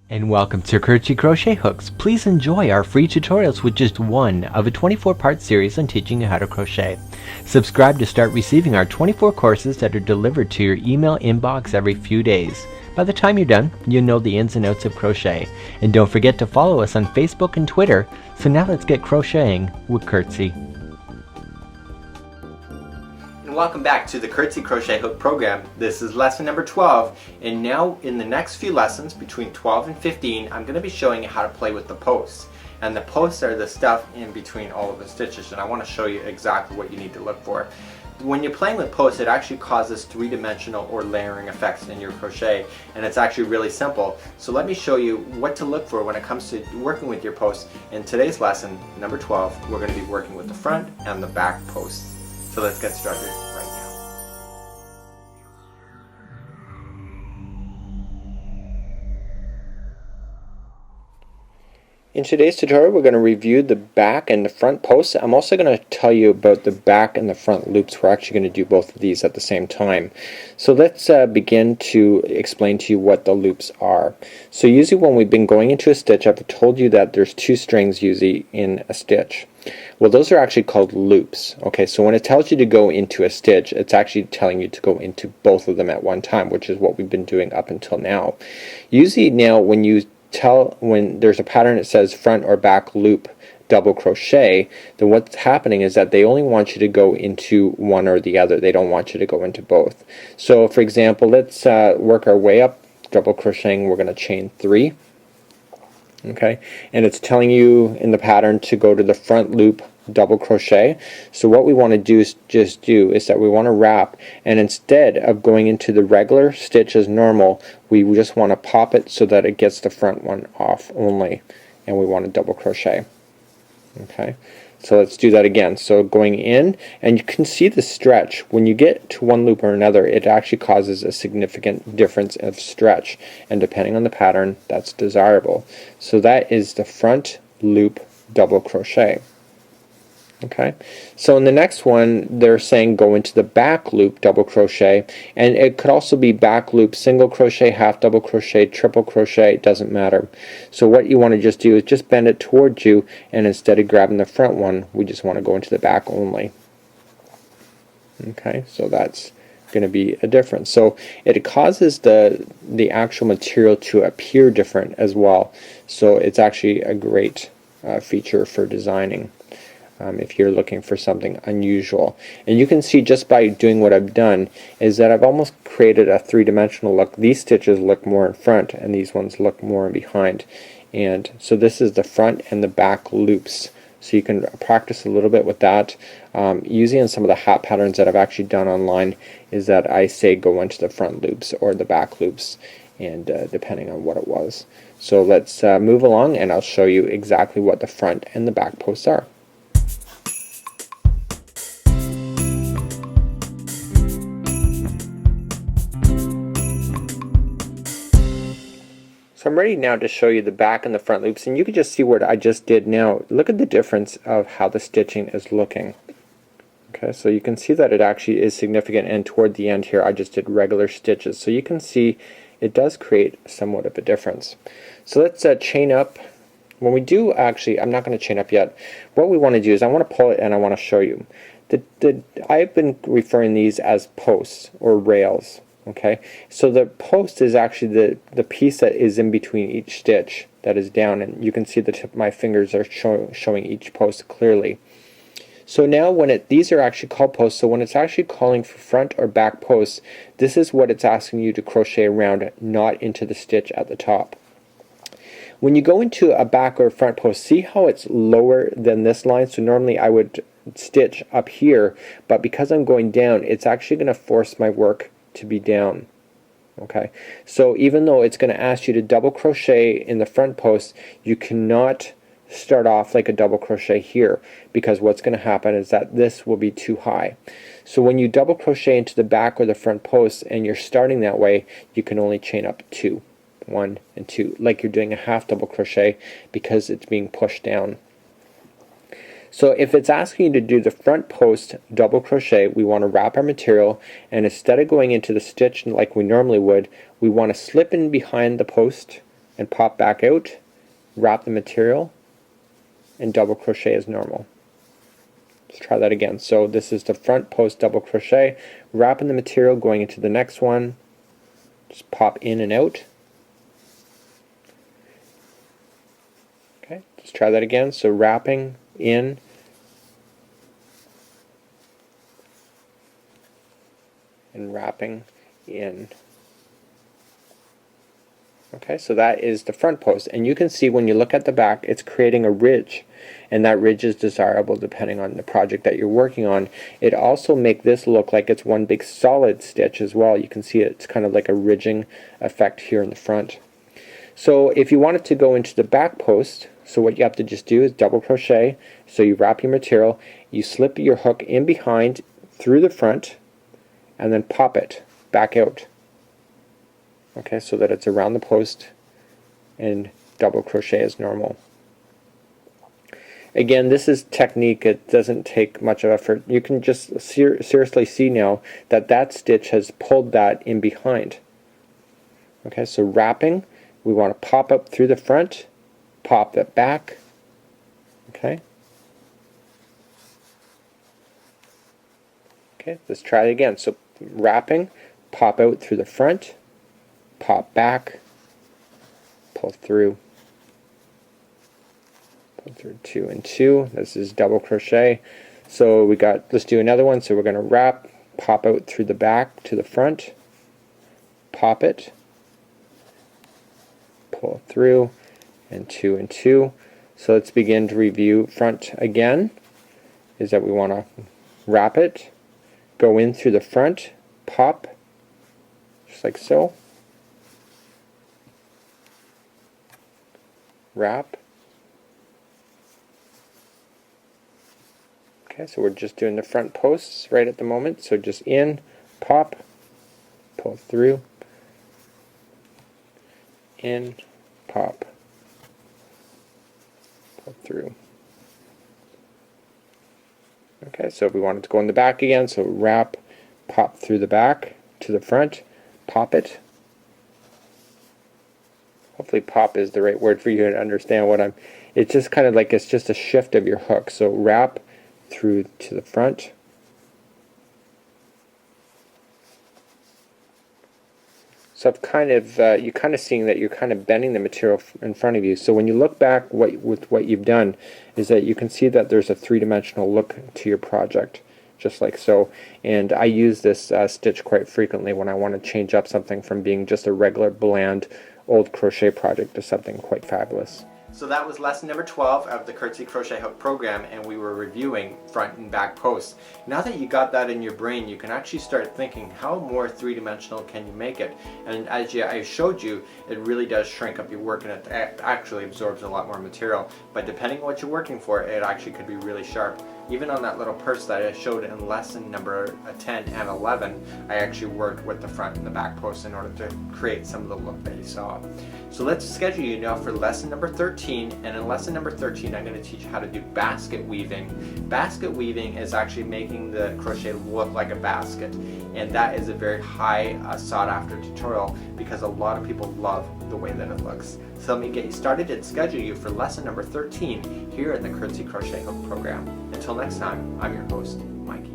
And welcome to Crochet Hooks. Please enjoy our free tutorials with just one of a 24-part series on teaching you how to crochet. Subscribe to start receiving our 24 courses that are delivered to your email inbox every few days. By the time you're done, you'll know the ins and outs of crochet. And don't forget to follow us on Facebook and Twitter. So now let's get crocheting with Curtsy. Welcome back to the Curtsy Crochet Hook program. This is lesson number 12, and now in the next few lessons between 12 and 15 I'm going to be showing you how to play with the posts. And the posts are the stuff in between all of the stitches, and I want to show you exactly what you need to look for. When you're playing with posts, it actually causes three-dimensional or layering effects in your crochet, and it's actually really simple. So let me show you what to look for when it comes to working with your posts. In today's lesson, number 12, we're going to be working with the front and the back posts. So let's get started right now. In today's tutorial, we're going to review the back and the front posts. I'm also going to tell you about the back and the front loops. We're actually going to do both of these at the same time. So let's begin to explain to you what the loops are. So usually when we've been going into a stitch, I've told you that there's two strings usually in a stitch. Well, those are actually called loops. Okay, so when it tells you to go into a stitch, it's actually telling you to go into both of them at one time, which is what we've been doing up until now. Usually now when there's a pattern that says front or back loop double crochet, then what's happening is that they only want you to go into one or the other. They don't want you to go into both. So for example, let's work our way up, double crocheting. We're going to chain 3. Okay, and it's telling you in the pattern to go to the front loop double crochet. So what we want to do is that we want to wrap, and instead of going into the regular stitch as normal, we just want to pop it so that it gets the front one off only, and we want to double crochet. Okay, so let's do that again. So going in, and you can see the stretch. When you get to one loop or another, it actually causes a significant difference of stretch, and depending on the pattern, that's desirable. So that is the front loop double crochet. Okay, so in the next one they're saying go into the back loop double crochet, and it could also be back loop single crochet, half double crochet, triple crochet, it doesn't matter. So what you want to just do is just bend it towards you, and instead of grabbing the front one, we just want to go into the back only. Okay, so that's going to be a difference. So it causes the actual material to appear different as well. So it's actually a great feature for designing. If you're looking for something unusual. And you can see just by doing what I've done is that I've almost created a three-dimensional look. These stitches look more in front and these ones look more in behind. And so this is the front and the back loops. So you can practice a little bit with that. Using in some of the hat patterns that I've actually done online is that I say go into the front loops or the back loops, and depending on what it was. So let's move along, and I'll show you exactly what the front and the back posts are. So I'm ready now to show you the back and the front loops, and you can just see what I just did now. Look at the difference of how the stitching is looking. Okay, so you can see that it actually is significant, and toward the end here I just did regular stitches. So you can see it does create somewhat of a difference. So let's chain up. When we do, actually I'm not going to chain up yet. What we want to do is I want to pull it and I want to show you. I've been referring these as posts or rails. Okay, so the post is actually the piece that is in between each stitch that is down, and you can see the tip of my fingers are showing each post clearly. So now when these are actually called posts, so when it's actually calling for front or back posts, this is what it's asking you to crochet around, not into the stitch at the top. When you go into a back or a front post, see how it's lower than this line? So normally I would stitch up here, but because I'm going down, it's actually going to force my work to be down. Okay, so even though it's going to ask you to double crochet in the front post, you cannot start off like a double crochet here, because what's going to happen is that this will be too high. So when you double crochet into the back or the front post and you're starting that way, you can only chain up 2, 1 and 2, like you're doing a half double crochet, because it's being pushed down. So if it's asking you to do the front post double crochet, we want to wrap our material, and instead of going into the stitch like we normally would, we want to slip in behind the post and pop back out, wrap the material, and double crochet as normal. Let's try that again. So this is the front post double crochet, wrapping the material, going into the next one, just pop in and out. Okay, let's try that again. So wrapping in, and wrapping in. Okay, so that is the front post, and you can see when you look at the back it's creating a ridge, and that ridge is desirable depending on the project that you're working on. It also makes this look like it's one big solid stitch as well. You can see it's kind of like a ridging effect here in the front. So if you wanted to go into the back post, so what you have to just do is double crochet. So you wrap your material, you slip your hook in behind through the front, and then pop it back out. Okay, so that it's around the post, and double crochet as normal. Again, this is technique. It doesn't take much of effort. You can just seriously see now that that stitch has pulled that in behind. Okay, so wrapping, we want to pop up through the front, pop it back. Okay. Okay, let's try it again. So wrapping, pop out through the front, pop back, pull through 2 and 2. This is double crochet. So we got, let's do another one. So we're going to wrap, pop out through the back to the front, pop it, pull through, and 2 and 2. So let's begin to review. Front again is that we want to wrap it, go in through the front, pop, just like so, wrap. Okay, so we're just doing the front posts right at the moment. So just in, pop, pull through, in, pop, pull through. Okay, so if we wanted to go in the back again, so wrap, pop through the back to the front, pop it. Hopefully pop is the right word for you to understand what I'm, it's just kind of like, it's just a shift of your hook. So wrap through to the front, so I've kind of you're kind of seeing that you're kind of bending the material in front of you. So when you look back with what you've done is that you can see that there's a three-dimensional look to your project, just like so. And I use this stitch quite frequently when I want to change up something from being just a regular bland old crochet project to something quite fabulous. So that was lesson number 12 of the Curtsy Crochet Hook program, and we were reviewing front and back posts. Now that you got that in your brain, you can actually start thinking how more three-dimensional can you make it. And as I showed you, it really does shrink up your work, and it actually absorbs a lot more material. But depending on what you're working for, it actually could be really sharp. Even on that little purse that I showed in lesson number 10 and 11, I actually worked with the front and the back posts in order to create some of the look that you saw. So let's schedule you now for lesson number 13, and in lesson number 13 I'm going to teach you how to do basket weaving. Basket weaving is actually making the crochet look like a basket, and that is a very high sought after tutorial because a lot of people love the way that it looks. So let me get you started and schedule you for lesson number 13 here at the Curtsy Crochet Hook program. Until next time, I'm your host, Mike.